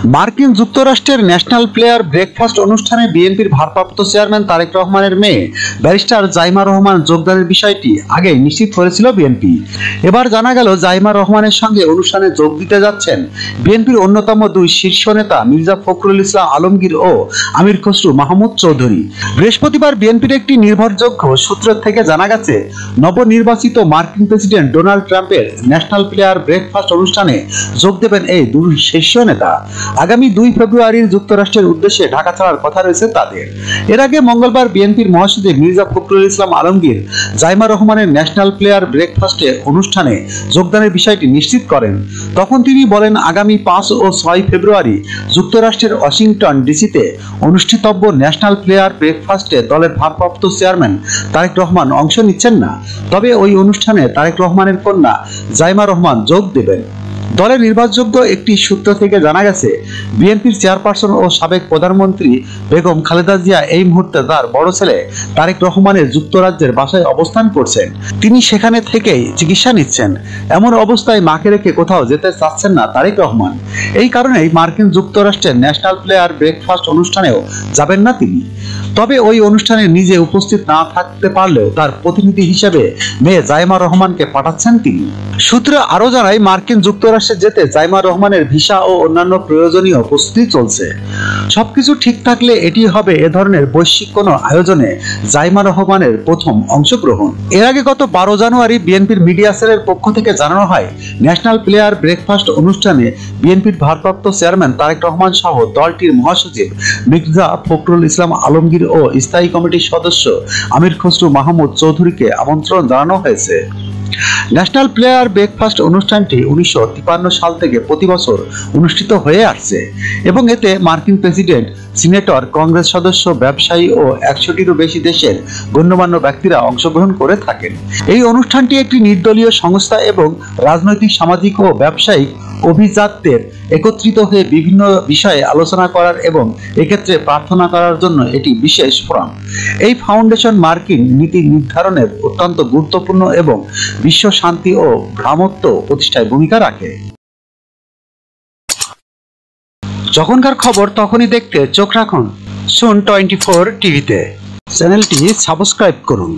মার্কিন যুক্তরাষ্ট্রের national player breakfast অনুষ্ঠানে বিএনপির ভারপ্রাপ্ত চেয়ারম্যান তারেক রহমানের মেয়ে ব্যারিস্টার জাইমা রহমান যোগদানের বিষয়টি আগেই নিশ্চিত করেছিল বিএনপি। এবার জানা গেল জাইমা রহমানের সঙ্গে অনুষ্ঠানে যোগ দিতে যাচ্ছেন বিএনপির অন্যতম দুই শীর্ষ নেতা মির্জা ফখরুল ইসলাম আলমগীর ও আমির খসরু মাহমুদ চৌধুরী। বৃহস্পতিবার বিএনপির একটি নির্ভরযোগ্য সূত্র থেকে জানা গেছে, নবনির্বাচিত মার্কিন প্রেসিডেন্ট ডোনাল্ড ট্রাম্পের ন্যাশনাল প্লেয়ার ব্রেকফাস্ট অনুষ্ঠানে যোগ দেবেন এই দুই শীর্ষ নেতা। আগামী 2 ফেব্রুয়ারি যুক্তরাষ্ট্রের উদ্দেশ্যে ঢাকা ছাড়ার কথা রয়েছে তাদের। এর আগে মঙ্গলবার বিএনপির মহাসচিব মির্জা ফখরুল ইসলাম আলমগীর জাইমা রহমানের ন্যাশনাল প্লেয়ার ব্রেকফাস্টে অনুষ্ঠানে যোগদানের বিষয়টি নিশ্চিত করেন। তখন তিনি বলেন, আগামী 5 ও 6 ফেব্রুয়ারি যুক্তরাষ্ট্রের ওয়াশিংটন ডিসিতে অনুষ্ঠিতব্য ন্যাশনাল প্লেয়ার ব্রেকফাস্টে দলের ভারপ্রাপ্ত চেয়ারম্যান তারেক রহমান অংশ নিচ্ছেন না। তবে ওই অনুষ্ঠানে তারেক রহমানের কন্যা জাইমা রহমান যোগ দেবেন। দলের নির্ভরযোগ্য একটি সূত্র থেকে জানা গেছে, বিএনপির চেয়ারপারসন ও সাবেক প্রধানমন্ত্রী বেগম খালেদা জিয়া এই মুহূর্তে তার বড় ছেলে তারেক রহমানের যুক্তরাজ্যের বাসায় অবস্থান করছেন। তিনি সেখানে থেকেই চিকিৎসা নিচ্ছেন। এমন অবস্থায় মাকে রেখে কোথাও যেতে চাচ্ছেন না তারেক রহমান। এই কারণেই মার্কিন যুক্তরাষ্ট্রের ন্যাশনাল প্লেয়ার ব্রেকফাস্ট অনুষ্ঠানেও যাবেন না তিনি। তবে ওই অনুষ্ঠানে নিজে উপস্থিত না থাকতে পারলেও তার প্রতিনিধি হিসেবে মেয়ে জাইমা রহমানকে পাঠাচ্ছেন তিনি। সূত্র আরো জানায়, মার্কিন যুক্তরাষ্ট্রে যেতে জাইমা রহমানের ভিসা ও অন্যান্য প্রয়োজনীয় প্রস্তুতি চলছে। সবকিছু ঠিক থাকলে এটি হবে এ ধরনের বৈশ্বিক কোনো আয়োজনে জাইমা রহমানের প্রথম অংশগ্রহণ। এর আগে গত 12 জানুয়ারি বিএনপির মিডিয়া সেলের পক্ষ থেকে জানানো হয়, ন্যাশনাল প্লেয়ার ব্রেকফাস্ট অনুষ্ঠানে বিএনপির ভারপ্রাপ্ত চেয়ারম্যান তারেক রহমান সহ দলটির মহাসচিব মির্জা ফখরুল ইসলাম আলমগীর ও স্থায়ী কমিটির সদস্য আমির খসরু মাহমুদ চৌধুরীকে আমন্ত্রণ জানানো হয়েছে। ন্যাশনাল প্লেয়ার ব্রেকফাস্ট অনুষ্ঠানটি 1953 সাল থেকে প্রতি বছর অনুষ্ঠিত হয়ে আসছে এবং এতে মার্কিন প্রেসিডেন্ট, সিনেটর, কংগ্রেস সদস্য, ব্যবসায়ী ও 100টিরও বেশি দেশের গণ্যমান্য ব্যক্তিরা অংশগ্রহণ করে থাকেন। এই অনুষ্ঠানটি একটি নির্দলীয় সংস্থা এবং রাজনৈতিক, সামাজিক ও ব্যবসায়িক অভিজাতদের একত্রিত হয়ে বিভিন্ন বিষয়ে আলোচনা করার এবং এক্ষেত্রে প্রার্থনা করার জন্য এটি বিশেষ ফোরাম। এই ফাউন্ডেশন মার্কিন নীতি নির্ধারণের অত্যন্ত গুরুত্বপূর্ণ এবং বিশ্ব শান্তি ও ভ্রাতৃত্ব প্রতিষ্ঠায় ভূমিকা রাখে। যখনকার খবর তখনই দেখতে চোখ রাখুন সুন 24 টিভিতে। চ্যানেলটি সাবস্ক্রাইব করুন।